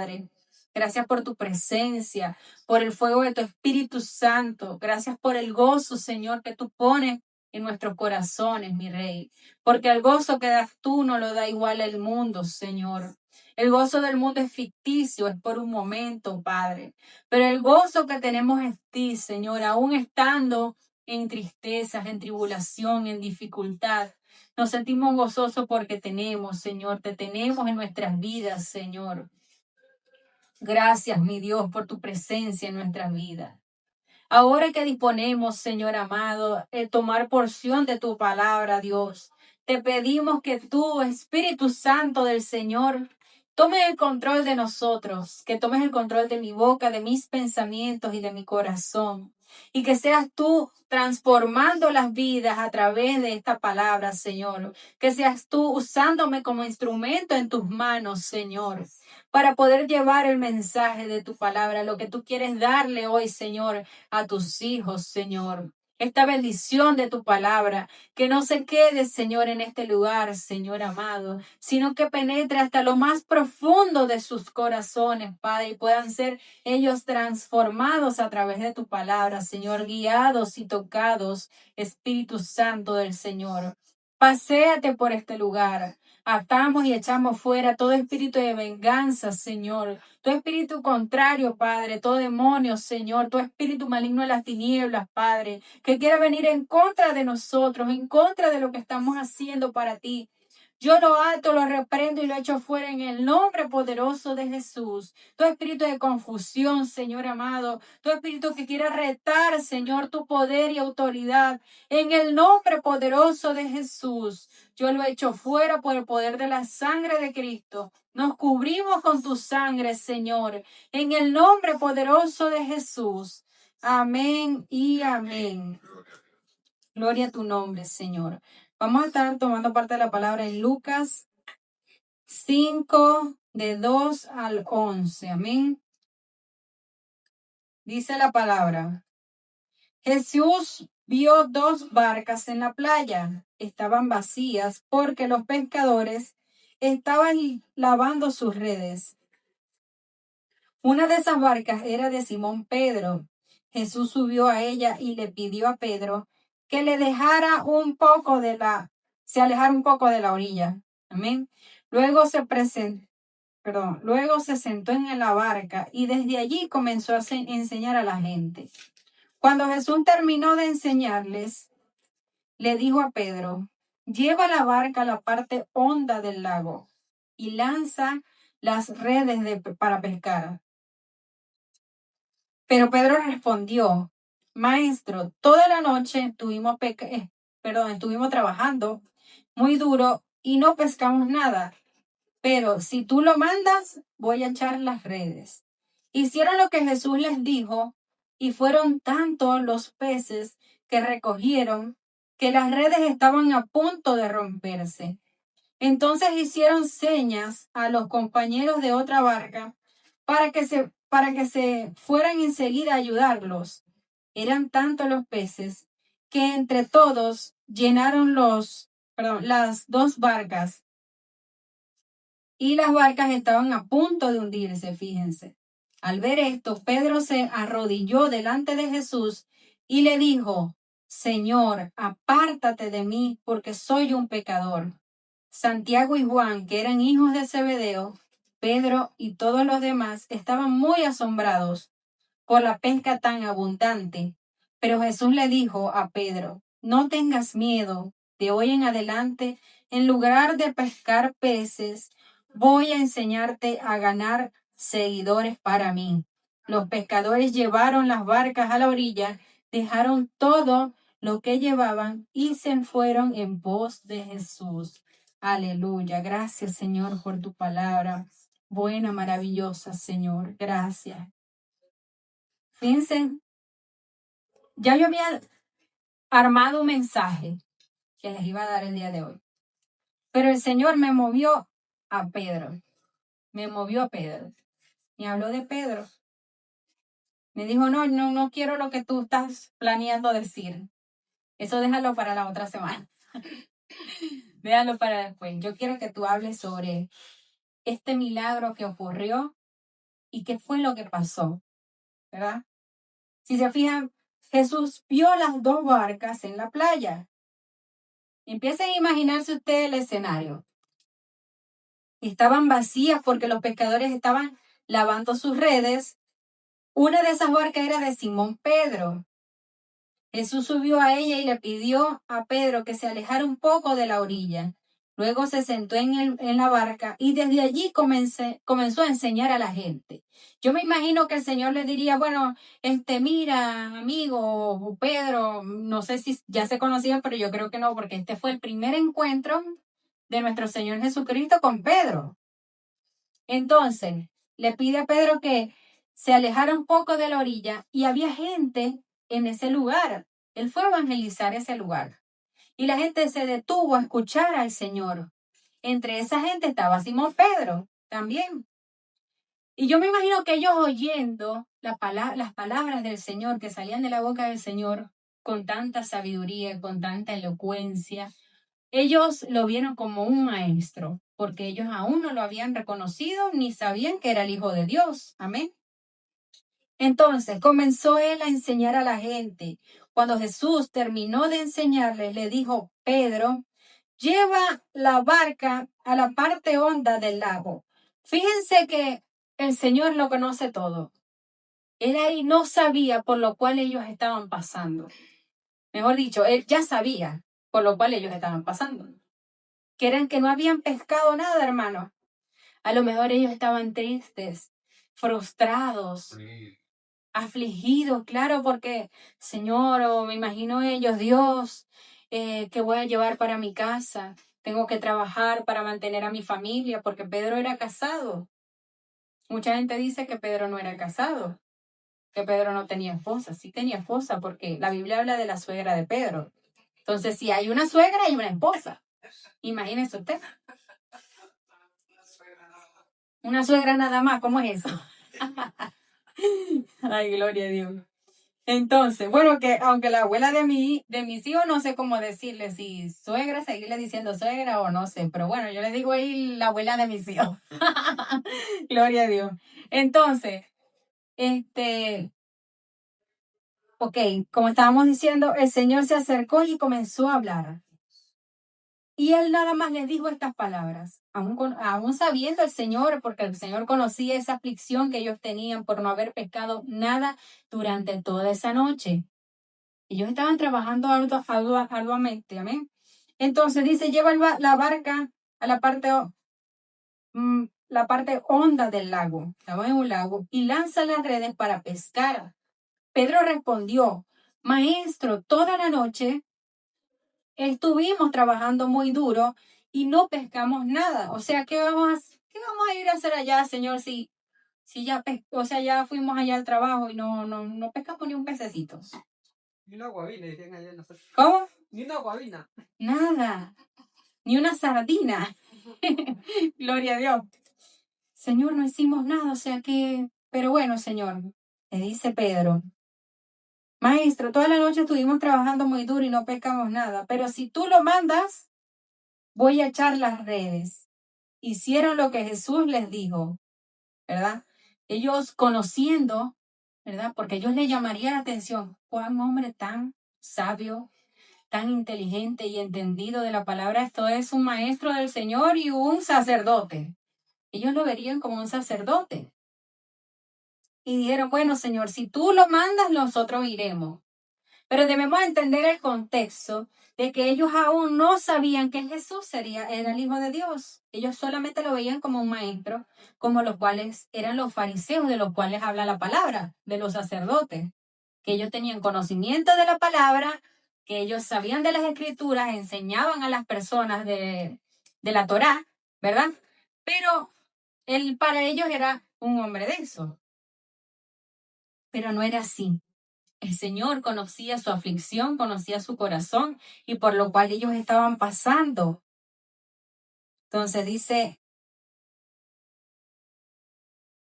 Padre. Gracias por tu presencia, por el fuego de tu Espíritu Santo. Gracias por el gozo, Señor, que tú pones en nuestros corazones, mi Rey. Porque el gozo que das tú no lo da igual el mundo, Señor. El gozo del mundo es ficticio, es por un momento, Padre. Pero el gozo que tenemos en ti, Señor, aún estando en tristezas, en tribulación, en dificultad, nos sentimos gozosos porque tenemos, Señor, te tenemos en nuestras vidas, Señor. Gracias, mi Dios, por tu presencia en nuestras vidas. Ahora que disponemos, Señor amado, tomar porción de tu palabra, Dios, te pedimos que tú, Espíritu Santo del Señor, tomes el control de nosotros, que tomes el control de mi boca, de mis pensamientos y de mi corazón. Y que seas tú transformando las vidas a través de esta palabra, Señor. Que seas tú usándome como instrumento en tus manos, Señor, para poder llevar el mensaje de tu palabra, lo que tú quieres darle hoy, Señor, a tus hijos, Señor. Esta bendición de tu palabra, que no se quede, Señor, en este lugar, Señor amado, sino que penetre hasta lo más profundo de sus corazones, Padre, y puedan ser ellos transformados a través de tu palabra, Señor, guiados y tocados, Espíritu Santo del Señor. Paséate por este lugar. Atamos y echamos fuera todo espíritu de venganza, Señor. Todo espíritu contrario, Padre. Todo demonio, Señor. Todo espíritu maligno de las tinieblas, Padre. Que quiera venir en contra de nosotros, en contra de lo que estamos haciendo para ti. Yo lo ato, lo reprendo y lo echo fuera en el nombre poderoso de Jesús. Todo espíritu de confusión, Señor amado. Todo espíritu que quiera retar, Señor, tu poder y autoridad. En el nombre poderoso de Jesús. Yo lo echo fuera por el poder de la sangre de Cristo. Nos cubrimos con tu sangre, Señor. En el nombre poderoso de Jesús. Amén y amén. Gloria a tu nombre, Señor. Vamos a estar tomando parte de la palabra en Lucas 5, de 2 al 11. Amén. Dice la palabra. Jesús vio 2 barcas en la playa. Estaban vacías porque los pescadores estaban lavando sus redes. Una de esas barcas era de Simón Pedro. Jesús subió a ella y le pidió a Pedro que le dejara se alejara un poco de la orilla. Amén. Luego luego se sentó en la barca y desde allí comenzó a enseñar a la gente. Cuando Jesús terminó de enseñarles, le dijo a Pedro: lleva la barca a la parte honda del lago y lanza las redes para pescar. Pero Pedro respondió: Maestro, toda la noche estuvimos trabajando muy duro y no pescamos nada. Pero si tú lo mandas, voy a echar las redes. Hicieron lo que Jesús les dijo y fueron tantos los peces que recogieron que las redes estaban a punto de romperse. Entonces hicieron señas a los compañeros de otra barca para que se fueran enseguida a ayudarlos. Eran tantos los peces que entre todos llenaron las 2 barcas. Y las barcas estaban a punto de hundirse, fíjense. Al ver esto, Pedro se arrodilló delante de Jesús y le dijo: Señor, apártate de mí, porque soy un pecador. Santiago y Juan, que eran hijos de Zebedeo, Pedro y todos los demás estaban muy asombrados por la pesca tan abundante. Pero Jesús le dijo a Pedro: no tengas miedo, de hoy en adelante, en lugar de pescar peces, voy a enseñarte a ganar seguidores para mí. Los pescadores llevaron las barcas a la orilla, dejaron todo lo que llevaban y se fueron en pos de Jesús. Aleluya. Gracias, Señor, por tu palabra. Buena, maravillosa, Señor. Gracias. Fíjense, ya yo había armado un mensaje que les iba a dar el día de hoy. Pero el Señor me movió a Pedro. Me movió a Pedro. Me habló de Pedro. Me dijo: no quiero lo que tú estás planeando decir. Eso déjalo para la otra semana. Déjalo para después. Yo quiero que tú hables sobre este milagro que ocurrió ¿Y qué fue lo que pasó? ¿Verdad? Si se fijan, Jesús vio las dos barcas en la playa. Empiecen a imaginarse ustedes el escenario. Estaban vacías porque los pescadores estaban lavando sus redes. Una de esas barcas era de Simón Pedro. Jesús subió a ella y le pidió a Pedro que se alejara un poco de la orilla. Luego se sentó en la barca y desde allí comenzó a enseñar a la gente. Yo me imagino que el Señor le diría, bueno, mira, amigo Pedro, no sé si ya se conocían, pero yo creo que no, porque este fue el primer encuentro de nuestro Señor Jesucristo con Pedro. Entonces, le pide a Pedro que se alejara un poco de la orilla y había gente en ese lugar. Él fue a evangelizar ese lugar. Y la gente se detuvo a escuchar al Señor. Entre esa gente estaba Simón Pedro también. Y yo me imagino que ellos oyendo las palabras del Señor que salían de la boca del Señor con tanta sabiduría, con tanta elocuencia, ellos lo vieron como un maestro, porque ellos aún no lo habían reconocido ni sabían que era el Hijo de Dios. Amén. Entonces comenzó él a enseñar a la gente. Cuando Jesús terminó de enseñarles, le dijo, Pedro, lleva la barca a la parte honda del lago. Fíjense que el Señor lo conoce todo. Él ahí no sabía por lo cual ellos estaban pasando. Mejor dicho, él ya sabía por lo cual ellos estaban pasando. Que eran que no habían pescado nada, hermano. A lo mejor ellos estaban tristes, frustrados, afligidos, claro, porque, Señor, o me imagino ellos, Dios, ¿qué voy a llevar para mi casa? Tengo que trabajar para mantener a mi familia, porque Pedro era casado. Mucha gente dice que Pedro no era casado, que Pedro no tenía esposa. Sí tenía esposa, porque la Biblia habla de la suegra de Pedro. Entonces, si hay una suegra, hay una esposa. Imagínese usted. Una suegra nada más, ¿cómo es eso? Ay, gloria a Dios. Entonces, bueno, que aunque la abuela de mis hijos, no sé cómo decirle, si suegra, seguirle diciendo suegra o no sé, pero bueno, yo le digo ahí la abuela de mis hijos. Gloria a Dios. Entonces, ok, como estábamos diciendo, el Señor se acercó y comenzó a hablar. Y él nada más les dijo estas palabras, aún sabiendo el Señor, porque el Señor conocía esa aflicción que ellos tenían por no haber pescado nada durante toda esa noche. Ellos estaban trabajando arduamente, amén. Entonces dice, lleva la barca a la parte honda del lago, estaba en un lago, y lanza las redes para pescar. Pedro respondió, Maestro, toda la noche estuvimos trabajando muy duro y no pescamos nada. O sea, ¿qué vamos a ir a hacer allá, Señor? Si ya, o sea, ya fuimos allá al trabajo y no pescamos ni un pececito. Ni una guabina, decían allá nosotros. ¿Cómo? Ni una guabina. Nada, ni una sardina. Gloria a Dios. Señor, no hicimos nada, o sea que, pero bueno, Señor, le dice Pedro, Maestro, toda la noche estuvimos trabajando muy duro y no pescamos nada, pero si tú lo mandas, voy a echar las redes. Hicieron lo que Jesús les dijo, ¿verdad? Ellos conociendo, ¿verdad? Porque ellos le llamarían la atención, cuán hombre tan sabio, tan inteligente y entendido de la palabra, esto es un maestro del Señor y un sacerdote. Ellos lo verían como un sacerdote. Y dijeron, bueno, Señor, si tú lo mandas, nosotros iremos. Pero debemos entender el contexto de que ellos aún no sabían que Jesús era el Hijo de Dios. Ellos solamente lo veían como un maestro, como los cuales eran los fariseos de los cuales habla la palabra, de los sacerdotes, que ellos tenían conocimiento de la palabra, que ellos sabían de las escrituras, enseñaban a las personas de la Torá, ¿verdad? Pero él para ellos era un hombre de eso. Pero no era así. El Señor conocía su aflicción, conocía su corazón y por lo cual ellos estaban pasando. Entonces dice,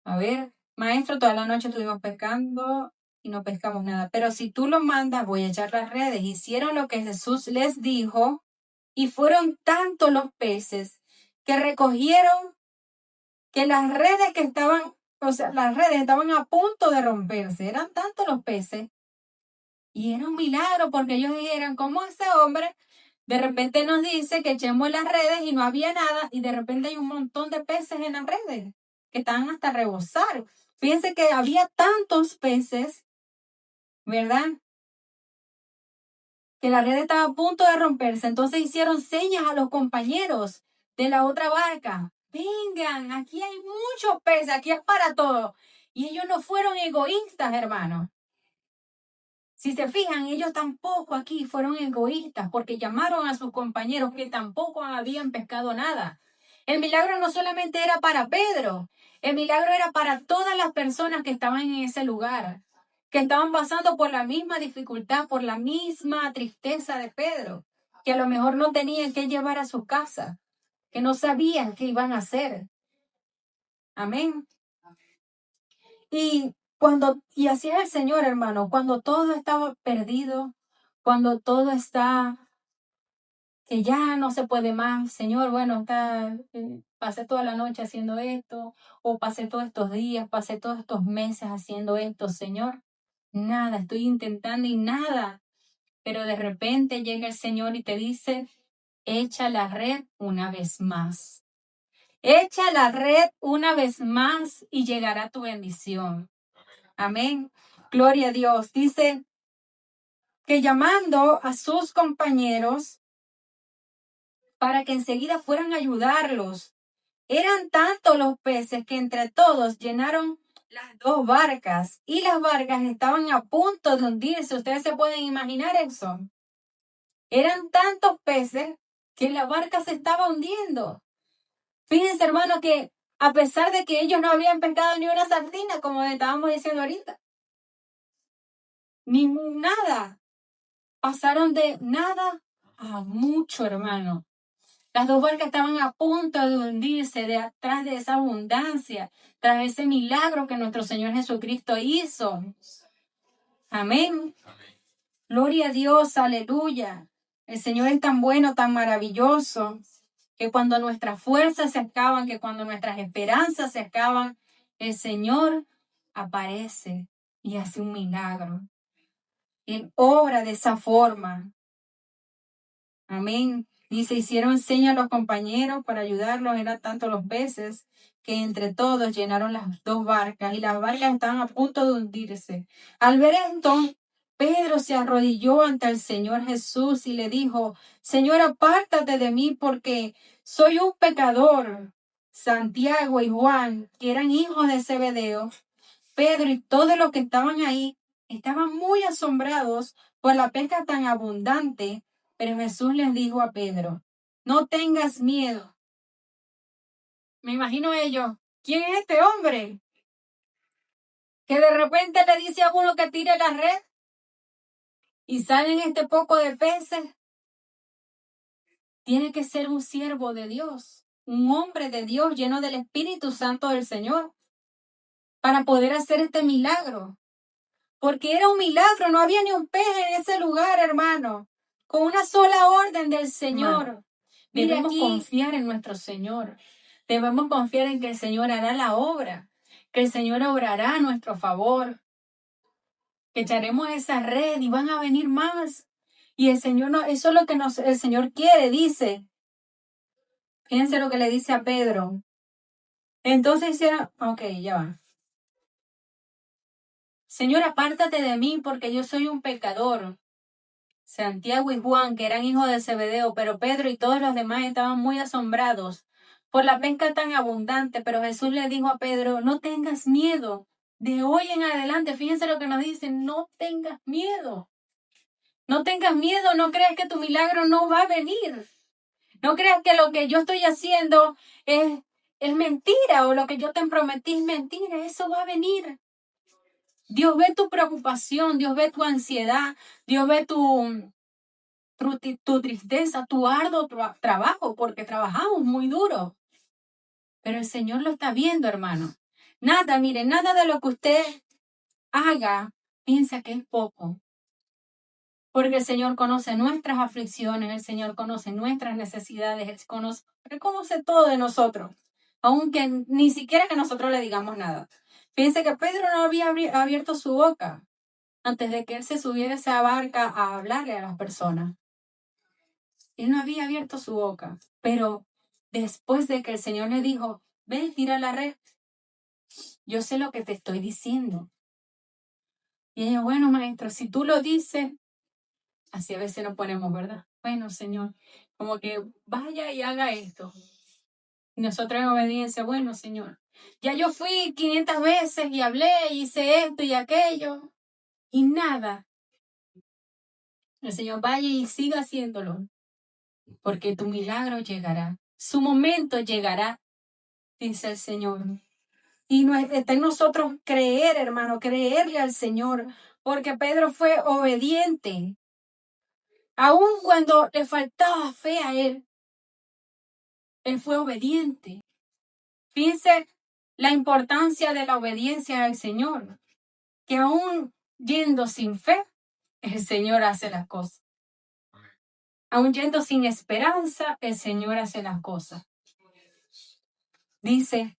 a ver, maestro, toda la noche estuvimos pescando y no pescamos nada, pero si tú lo mandas, voy a echar las redes. Hicieron lo que Jesús les dijo y fueron tantos los peces que recogieron que las redes que estaban o sea, las redes estaban a punto de romperse. Eran tantos los peces. Y era un milagro porque ellos dijeron, ¿cómo ese hombre de repente nos dice que echemos las redes y no había nada y de repente hay un montón de peces en las redes que estaban hasta rebosar? Fíjense que había tantos peces, ¿verdad? Que la red estaba a punto de romperse. Entonces hicieron señas a los compañeros de la otra barca. Vengan, aquí hay muchos peces, aquí es para todo. Y ellos no fueron egoístas, hermanos. Si se fijan, ellos tampoco aquí fueron egoístas porque llamaron a sus compañeros que tampoco habían pescado nada. El milagro no solamente era para Pedro, el milagro era para todas las personas que estaban en ese lugar, que estaban pasando por la misma dificultad, por la misma tristeza de Pedro, que a lo mejor no tenían que llevar a su casa, que no sabían qué iban a hacer. Amén. Y así es el Señor, hermano, cuando todo estaba perdido, cuando todo está, que ya no se puede más, Señor, bueno, pasé toda la noche haciendo esto, o pasé todos estos días, pasé todos estos meses haciendo esto, Señor, nada, estoy intentando y nada, pero de repente llega el Señor y te dice, echa la red una vez más. Echa la red una vez más y llegará tu bendición. Amén. Gloria a Dios. Dice que llamando a sus compañeros para que enseguida fueran a ayudarlos. Eran tantos los peces que entre todos llenaron las dos barcas y las barcas estaban a punto de hundirse. Ustedes se pueden imaginar eso. Eran tantos peces que la barca se estaba hundiendo. Fíjense, hermano, que a pesar de que ellos no habían pescado ni una sardina, como estábamos diciendo ahorita, ni nada. Pasaron de nada a mucho, hermano. Las dos barcas estaban a punto de hundirse detrás de esa abundancia, tras ese milagro que nuestro Señor Jesucristo hizo. Amén. Gloria a Dios, aleluya. El Señor es tan bueno, tan maravilloso, que cuando nuestras fuerzas se acaban, que cuando nuestras esperanzas se acaban, el Señor aparece y hace un milagro. Él obra de esa forma. Amén. Dice, hicieron señas a los compañeros para ayudarlos. Eran tanto los peces que entre todos llenaron las dos barcas y las barcas estaban a punto de hundirse. Al ver esto, Pedro se arrodilló ante el Señor Jesús y le dijo, Señor, apártate de mí porque soy un pecador. Santiago y Juan, que eran hijos de Zebedeo, Pedro y todos los que estaban ahí, estaban muy asombrados por la pesca tan abundante. Pero Jesús les dijo a Pedro, no tengas miedo. Me imagino ellos, ¿quién es este hombre? Que de repente le dice a uno que tire la red y salen este poco de peces. Tiene que ser un siervo de Dios, un hombre de Dios lleno del Espíritu Santo del Señor para poder hacer este milagro. Porque era un milagro, no había ni un pez en ese lugar, hermano. Con una sola orden del Señor. Debemos confiar en nuestro Señor. Debemos confiar en que el Señor hará la obra, que el Señor obrará a nuestro favor, que echaremos esa red y van a venir más. Y el Señor no, eso es lo que el Señor quiere, dice. Fíjense lo que le dice a Pedro. Entonces hicieron, ok, ya va. Señor, apártate de mí porque yo soy un pecador. Santiago y Juan, que eran hijos de Zebedeo, pero Pedro y todos los demás estaban muy asombrados por la pesca tan abundante. Pero Jesús le dijo a Pedro, no tengas miedo. De hoy en adelante, fíjense lo que nos dice, no tengas miedo. No tengas miedo, no creas que tu milagro no va a venir. No creas que lo que yo estoy haciendo es mentira o lo que yo te prometí es mentira. Eso va a venir. Dios ve tu preocupación, Dios ve tu ansiedad, Dios ve tu tristeza, tu arduo trabajo, porque trabajamos muy duro. Pero el Señor lo está viendo, hermano. Nada, mire, nada de lo que usted haga, piensa que es poco. Porque el Señor conoce nuestras aflicciones, el Señor conoce nuestras necesidades, Él conoce todo de nosotros, aunque ni siquiera que nosotros le digamos nada. Fíjense que Pedro no había abierto su boca antes de que él se subiera a esa barca a hablarle a las personas. Él no había abierto su boca, pero después de que el Señor le dijo, ven, tira la red, yo sé lo que te estoy diciendo. Y ella, bueno, maestro, si tú lo dices, así a veces nos ponemos, ¿verdad? Bueno, Señor, como que vaya y haga esto. Y nosotros en obediencia, bueno, Señor, ya yo fui 500 veces y hablé, hice esto y aquello, y nada. El Señor vaya y siga haciéndolo, porque tu milagro llegará. Su momento llegará, dice el Señor. Y no está en nosotros creer, hermano, creerle al Señor, porque Pedro fue obediente. Aun cuando le faltaba fe a él fue obediente. Fíjense la importancia de la obediencia al Señor, que aún yendo sin fe, el Señor hace las cosas. Aún yendo sin esperanza, el Señor hace las cosas. Dice,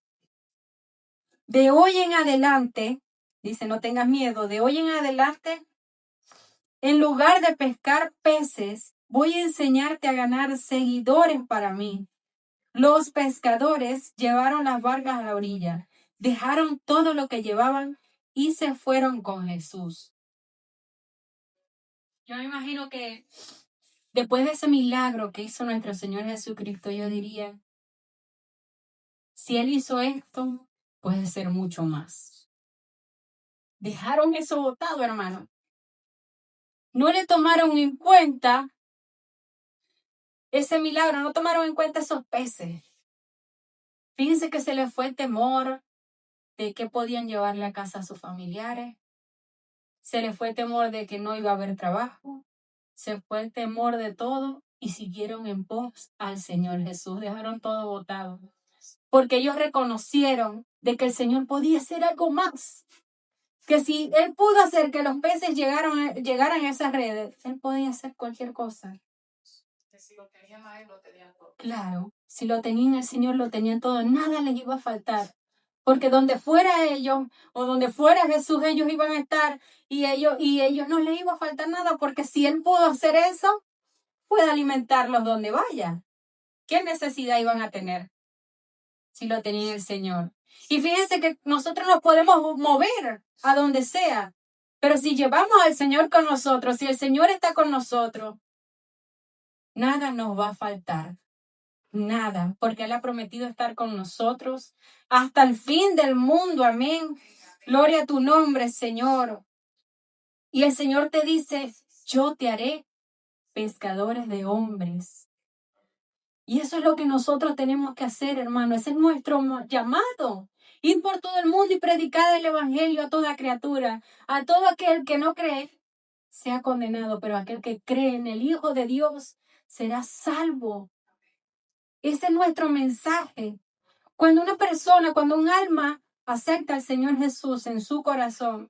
de hoy en adelante, dice, no tengas miedo, de hoy en adelante, en lugar de pescar peces, voy a enseñarte a ganar seguidores para mí. Los pescadores llevaron las barcas a la orilla, dejaron todo lo que llevaban y se fueron con Jesús. Yo me imagino que después de ese milagro que hizo nuestro Señor Jesucristo, yo diría, si Él hizo esto, puede ser mucho más. Dejaron eso botado, hermano. No le tomaron en cuenta ese milagro, no tomaron en cuenta esos peces. Fíjense que se les fue el temor de que podían llevarle a casa a sus familiares. Se les fue el temor de que no iba a haber trabajo. Se fue el temor de todo y siguieron en pos al Señor Jesús. Dejaron todo botado. Porque ellos reconocieron de que el Señor podía hacer algo más. Que si Él pudo hacer que los peces llegaran a esas redes, Él podía hacer cualquier cosa. Si lo tenían a Él, lo tenían todo. Claro, si lo tenían el Señor, lo tenían todo. Nada les iba a faltar. Porque donde fuera ellos o donde fuera Jesús, ellos iban a estar y ellos no les iba a faltar nada. Porque si Él pudo hacer eso, puede alimentarlos donde vaya. ¿Qué necesidad iban a tener si lo tenía el Señor? Y fíjense que nosotros nos podemos mover a donde sea, pero si llevamos al Señor con nosotros, si el Señor está con nosotros, nada nos va a faltar, nada, porque Él ha prometido estar con nosotros hasta el fin del mundo, amén. Gloria a tu nombre, Señor. Y el Señor te dice, yo te haré pescadores de hombres. Y eso es lo que nosotros tenemos que hacer, hermano. Ese es nuestro llamado. Ir por todo el mundo y predicar el evangelio a toda criatura. A todo aquel que no cree, sea condenado, pero aquel que cree en el Hijo de Dios será salvo. Ese es nuestro mensaje. Cuando una persona, cuando un alma acepta al Señor Jesús en su corazón,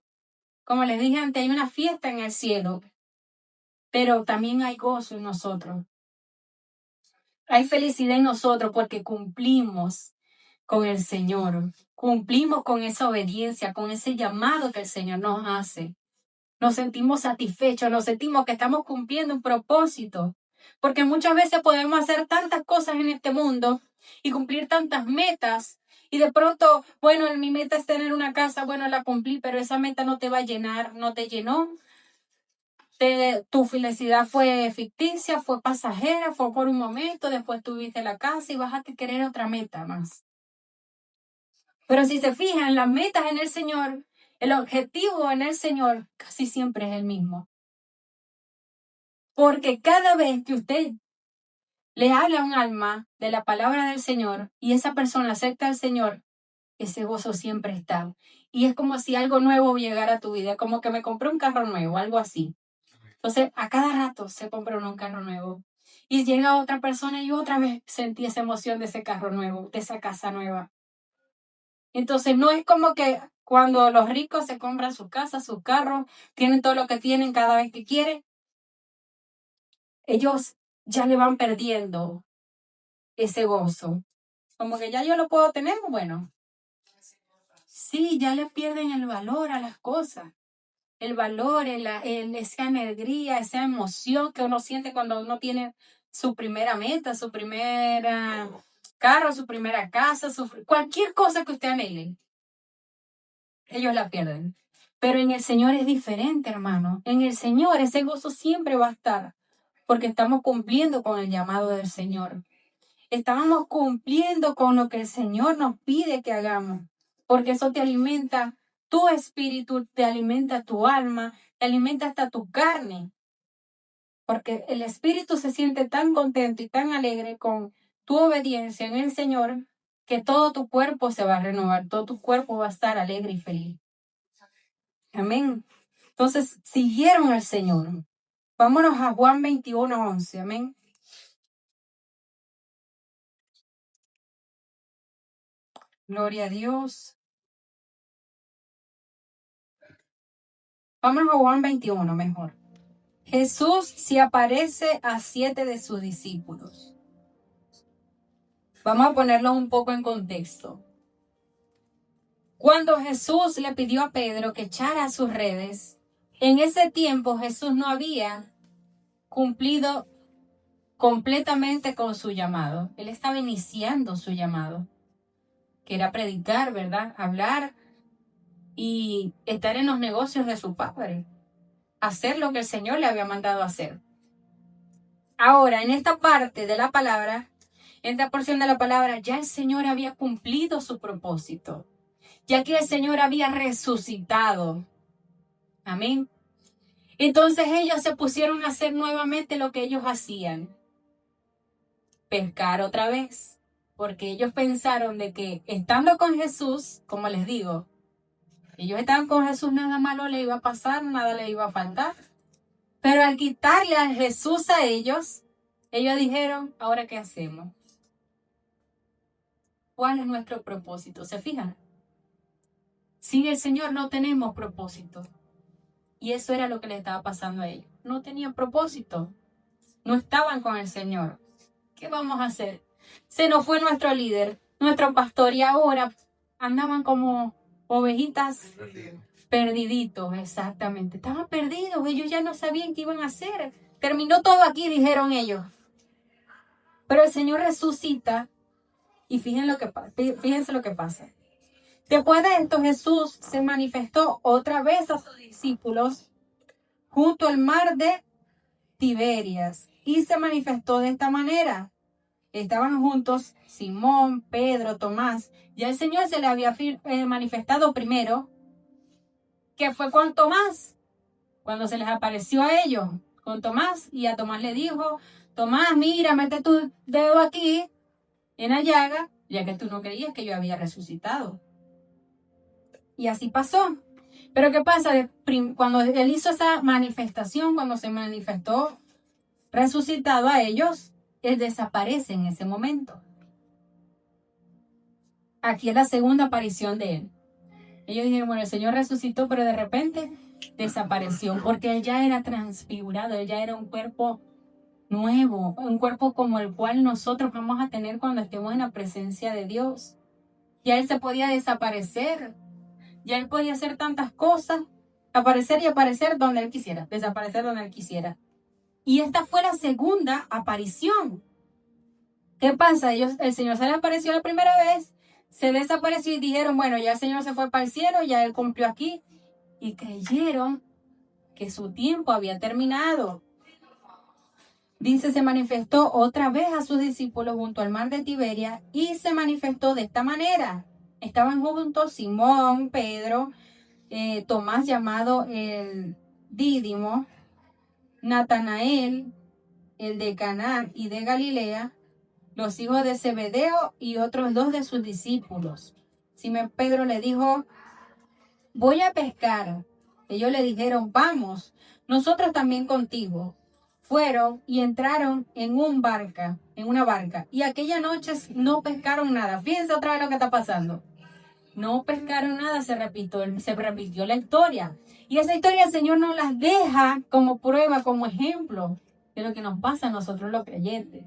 como les dije antes, hay una fiesta en el cielo, pero también hay gozo en nosotros. Hay felicidad en nosotros porque cumplimos con el Señor. Cumplimos con esa obediencia, con ese llamado que el Señor nos hace. Nos sentimos satisfechos, nos sentimos que estamos cumpliendo un propósito. Porque muchas veces podemos hacer tantas cosas en este mundo y cumplir tantas metas. Y de pronto, bueno, mi meta es tener una casa, bueno, la cumplí, pero esa meta no te va a llenar, no te llenó. Tu felicidad fue ficticia, fue pasajera, fue por un momento, después tuviste la casa y vas a querer otra meta más. Pero si se fijan, las metas en el Señor, el objetivo en el Señor casi siempre es el mismo. Porque cada vez que usted le habla a un alma de la palabra del Señor y esa persona acepta al Señor, ese gozo siempre está. Y es como si algo nuevo llegara a tu vida, como que me compré un carro nuevo, algo así. Entonces, a cada rato se compra un carro nuevo. Y llega otra persona y otra vez sentí esa emoción de ese carro nuevo, de esa casa nueva. Entonces, no es como que cuando los ricos se compran sus casas, sus carros, tienen todo lo que tienen cada vez que quieren, ellos ya le van perdiendo ese gozo. Como que ya yo lo puedo tener, bueno. Sí, ya le pierden el valor a las cosas. El valor, esa alegría, esa emoción que uno siente cuando uno tiene su primera meta, su primera carro, su primera casa, cualquier cosa que usted anhele. Ellos la pierden. Pero en el Señor es diferente, hermano. En el Señor ese gozo siempre va a estar, porque estamos cumpliendo con el llamado del Señor. Estábamos cumpliendo con lo que el Señor nos pide que hagamos, porque eso te alimenta tu espíritu, te alimenta tu alma, te alimenta hasta tu carne, porque el espíritu se siente tan contento y tan alegre con tu obediencia en el Señor, que todo tu cuerpo se va a renovar, todo tu cuerpo va a estar alegre y feliz. Amén. Entonces, siguieron al Señor. Vámonos a Juan 21:11. Amén. Gloria a Dios. Vámonos a Juan 21 mejor. Jesús se aparece a 7 de sus discípulos. Vamos a ponerlo un poco en contexto. Cuando Jesús le pidió a Pedro que echara sus redes, en ese tiempo Jesús no había cumplido completamente con su llamado. Él estaba iniciando su llamado, que era predicar, ¿verdad? Hablar y estar en los negocios de su Padre. Hacer lo que el Señor le había mandado hacer. Ahora, en esta parte de la palabra, en esta porción de la palabra, ya el Señor había cumplido su propósito. Ya que el Señor había resucitado. Amén. Entonces ellos se pusieron a hacer nuevamente lo que ellos hacían. Pescar otra vez. Porque ellos pensaron de que estando con Jesús, como les digo, ellos estaban con Jesús, nada malo le iba a pasar, nada le iba a faltar. Pero al quitarle a Jesús a ellos dijeron, ¿ahora qué hacemos? ¿Cuál es nuestro propósito? ¿Se fijan? Sin el Señor no tenemos propósito. Y eso era lo que les estaba pasando a ellos. No tenían propósito. No estaban con el Señor. ¿Qué vamos a hacer? Se nos fue nuestro líder, nuestro pastor, y ahora andaban como ovejitas perdiditos, exactamente. Estaban perdidos, ellos ya no sabían qué iban a hacer. Terminó todo aquí, dijeron ellos. Pero el Señor resucita y fíjense lo que pasa. Después de esto, Jesús se manifestó otra vez a sus discípulos junto al mar de Tiberias y se manifestó de esta manera. Estaban juntos Simón, Pedro, Tomás. Ya el Señor se le había manifestado primero, que fue con Tomás, cuando se les apareció a ellos, con Tomás, y a Tomás le dijo, Tomás, mira, mete tu dedo aquí en la llaga, ya que tú no creías que yo había resucitado. Y así pasó. Pero ¿qué pasa? Cuando él hizo esa manifestación, cuando se manifestó resucitado a ellos, él desaparece en ese momento. Aquí es la segunda aparición de él. Ellos dijeron, bueno, el Señor resucitó, pero de repente desapareció, porque él ya era transfigurado, él ya era un cuerpo nuevo, un cuerpo como el cual nosotros vamos a tener cuando estemos en la presencia de Dios. Ya él se podía desaparecer, ya él podía hacer tantas cosas, aparecer y aparecer donde él quisiera, desaparecer donde él quisiera. Y esta fue la segunda aparición. ¿Qué pasa? El Señor se le apareció la primera vez, se desapareció y dijeron, bueno, ya el Señor se fue para el cielo, ya él cumplió aquí. Y creyeron que su tiempo había terminado. Dice, se manifestó otra vez a sus discípulos junto al mar de Tiberia y se manifestó de esta manera. Estaban juntos Simón, Pedro, Tomás llamado el Dídimo, Natanael, el de Caná y de Galilea, los hijos de Zebedeo y otros 2 de sus discípulos. Simón Pedro le dijo, voy a pescar. Ellos le dijeron, vamos, nosotros también contigo. Fueron y entraron en una barca. Y aquella noche no pescaron nada. Fíjense otra vez lo que está pasando. No pescaron nada, se repitió la historia. Y esa historia el Señor nos las deja como prueba, como ejemplo de lo que nos pasa a nosotros los creyentes.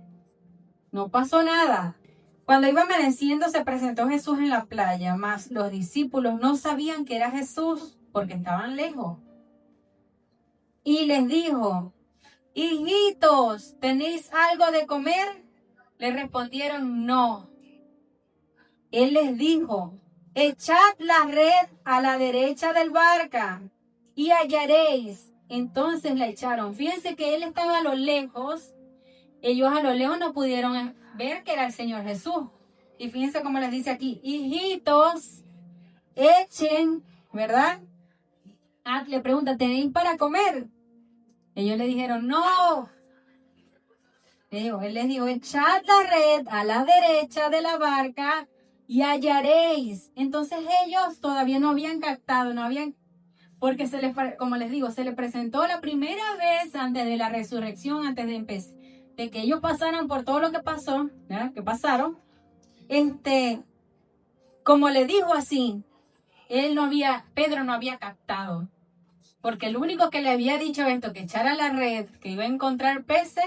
No pasó nada. Cuando iba amaneciendo se presentó Jesús en la playa, mas los discípulos no sabían que era Jesús porque estaban lejos. Y les dijo: hijitos, ¿tenéis algo de comer? Le respondieron: no. Él les dijo: echad la red a la derecha del barca y hallaréis. Entonces la echaron. Fíjense que él estaba a lo lejos. Ellos a lo lejos no pudieron ver que era el Señor Jesús. Y fíjense cómo les dice aquí: hijitos, echen, ¿verdad? Le pregunta: ¿tenéis para comer? Ellos le dijeron: no. Él les dijo: echad la red a la derecha de la barca y hallaréis. Entonces ellos todavía no habían captado, porque como les digo, se les presentó la primera vez antes de la resurrección, antes de empezar, de que ellos pasaran por todo lo que pasó, ¿verdad? Que pasaron. Como le dijo así, Pedro no había captado, porque el único que le había dicho esto, que echara la red, que iba a encontrar peces,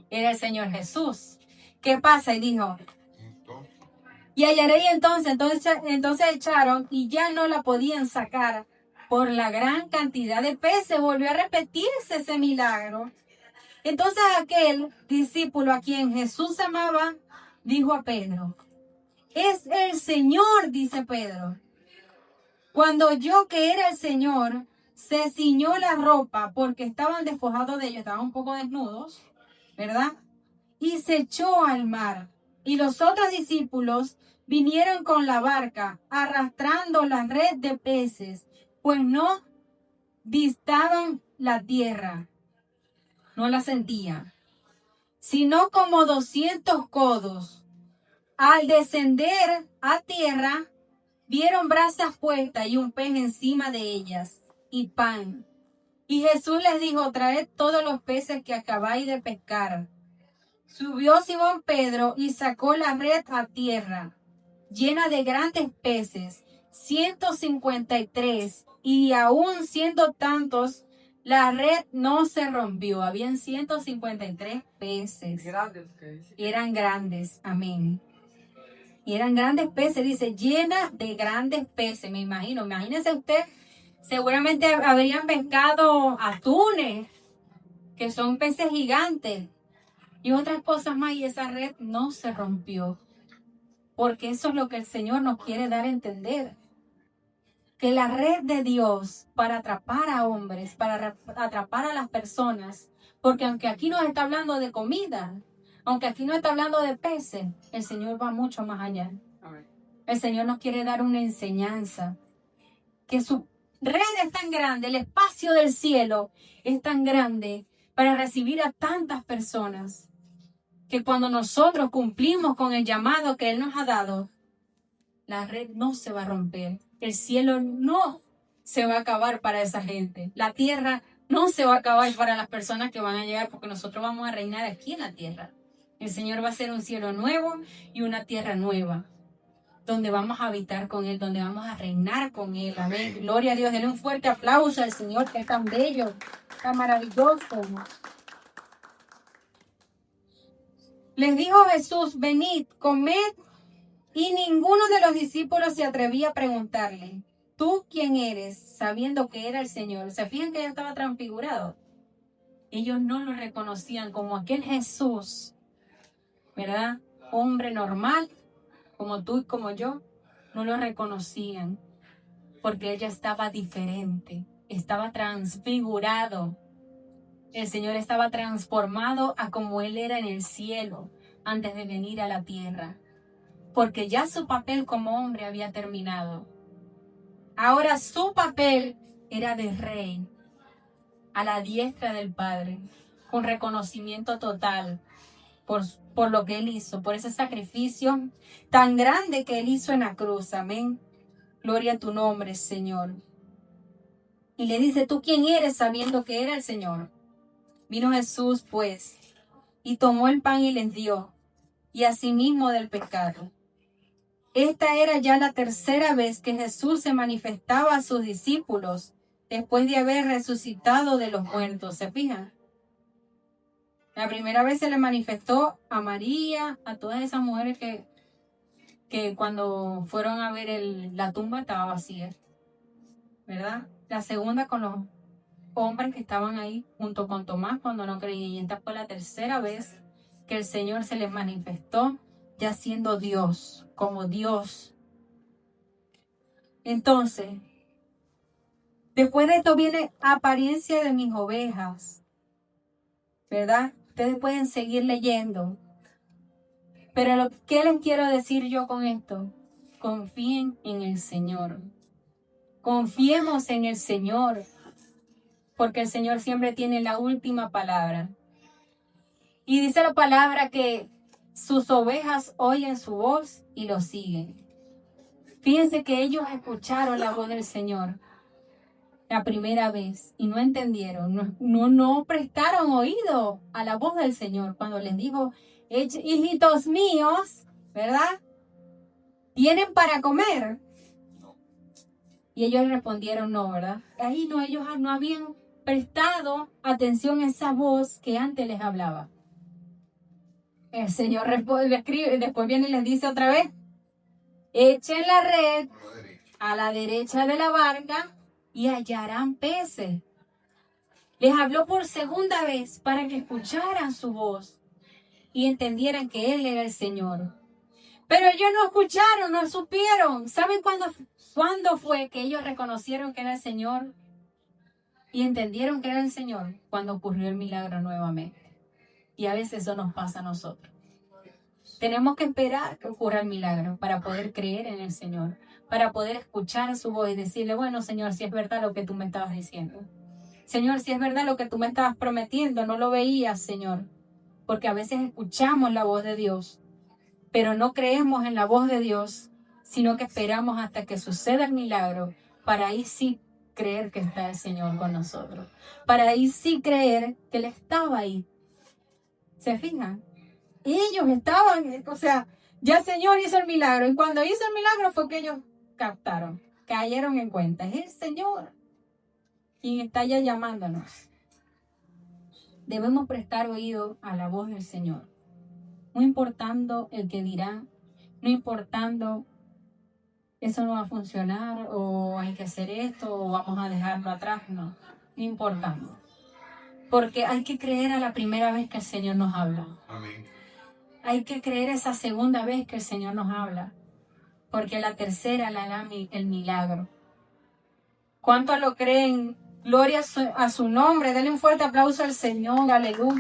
era el Señor Jesús. ¿Qué pasa? Y dijo: y hallaré. Entonces echaron y ya no la podían sacar por la gran cantidad de peces. Volvió a repetirse ese milagro. Entonces aquel discípulo a quien Jesús amaba dijo a Pedro: es el Señor, dice Pedro. Cuando oyó que era el Señor, se ciñó la ropa porque estaban despojados de ellos, estaban un poco desnudos, ¿verdad? Y se echó al mar. Y los otros discípulos vinieron con la barca, arrastrando la red de peces, pues no distaban la tierra, no la sentían, sino como 200 codos. Al descender a tierra, vieron brasas puestas y un pez encima de ellas, y pan. Y Jesús les dijo: traed todos los peces que acabáis de pescar. Subió Simón Pedro y sacó la red a tierra, llena de grandes peces, 153, y aún siendo tantos, la red no se rompió. Habían 153 peces. Grandes que dice. Eran grandes, amén. Y eran grandes peces, dice, llena de grandes peces, me imagino. Imagínese usted, seguramente habrían pescado atunes, que son peces gigantes, y otras cosas más, y esa red no se rompió. Porque eso es lo que el Señor nos quiere dar a entender. Que la red de Dios para atrapar a hombres, para atrapar a las personas, porque aunque aquí nos está hablando de comida, aunque aquí nos está hablando de peces, el Señor va mucho más allá. Amén. El Señor nos quiere dar una enseñanza. Que su red es tan grande, el espacio del cielo es tan grande para recibir a tantas personas, que cuando nosotros cumplimos con el llamado que Él nos ha dado, la red no se va a romper. El cielo no se va a acabar para esa gente. La tierra no se va a acabar para las personas que van a llegar, porque nosotros vamos a reinar aquí en la tierra. El Señor va a hacer un cielo nuevo y una tierra nueva, donde vamos a habitar con Él, donde vamos a reinar con Él. Amén. Gloria a Dios. Denle un fuerte aplauso al Señor, que es tan bello, tan maravilloso. Les dijo Jesús: venid, comed. Y ninguno de los discípulos se atrevía a preguntarle: ¿tú quién eres? Sabiendo que era el Señor. ¿Se fijan que ya estaba transfigurado? Ellos no lo reconocían como aquel Jesús, ¿verdad? Hombre normal, como tú y como yo. No lo reconocían porque ella estaba diferente, estaba transfigurado. El Señor estaba transformado a como Él era en el cielo antes de venir a la tierra, porque ya su papel como hombre había terminado. Ahora su papel era de rey, a la diestra del Padre, con reconocimiento total por lo que Él hizo, por ese sacrificio tan grande que Él hizo en la cruz. Amén. Gloria a tu nombre, Señor. Y le dice: ¿tú quién eres? Sabiendo que era el Señor. Vino Jesús, pues, y tomó el pan y les dio, y asimismo del pescado. Esta era ya la tercera vez que Jesús se manifestaba a sus discípulos después de haber resucitado de los muertos. ¿Se fijan? La primera vez se le manifestó a María, a todas esas mujeres que que cuando fueron a ver la tumba estaba vacía, ¿verdad? La segunda con los hombres que estaban ahí junto con Tomás cuando no creían. Y esta fue la tercera vez que el Señor se les manifestó, ya siendo Dios, como Dios. Entonces, después de esto viene apariencia de mis ovejas, ¿verdad? Ustedes pueden seguir leyendo. Pero ¿qué les quiero decir yo con esto? Confíen en el Señor. Confiemos en el Señor, porque el Señor siempre tiene la última palabra. Y dice la palabra que sus ovejas oyen su voz y lo siguen. Fíjense que ellos escucharon la voz del Señor la primera vez y no entendieron, no prestaron oído a la voz del Señor cuando les dijo, hijitos míos, ¿verdad? ¿Tienen para comer? Y ellos respondieron no, ¿verdad? Ahí no, ellos no habían prestado atención a esa voz que antes les hablaba. El Señor le escribe, después viene y les dice otra vez, echen la red a la derecha de la barca y hallarán peces. Les habló por segunda vez para que escucharan su voz y entendieran que Él era el Señor. Pero ellos no escucharon, no supieron. ¿Saben cuándo fue que ellos reconocieron que era el Señor y entendieron que era el Señor? Cuando ocurrió el milagro nuevamente. Y a veces eso nos pasa a nosotros. Tenemos que esperar que ocurra el milagro para poder creer en el Señor, para poder escuchar su voz y decirle, bueno, Señor, si es verdad lo que tú me estabas diciendo. Señor, si es verdad lo que tú me estabas prometiendo, no lo veías, Señor. Porque a veces escuchamos la voz de Dios, pero no creemos en la voz de Dios, sino que esperamos hasta que suceda el milagro, para ahí sí creer que está el Señor con nosotros. Para ahí sí creer que Él estaba ahí. ¿Se fijan? Ellos estaban, o sea, ya el Señor hizo el milagro. Y cuando hizo el milagro fue que ellos captaron, cayeron en cuenta. Es el Señor quien está ya llamándonos. Debemos prestar oído a la voz del Señor. No importando el que dirá, no importando eso no va a funcionar o hay que hacer esto o vamos a dejarlo atrás, no importando. Porque hay que creer a la primera vez que el Señor nos habla. Amén. Hay que creer esa segunda vez que el Señor nos habla, porque la tercera la hará el milagro. ¿Cuántos lo creen? Gloria a su nombre. Denle un fuerte aplauso al Señor. Aleluya.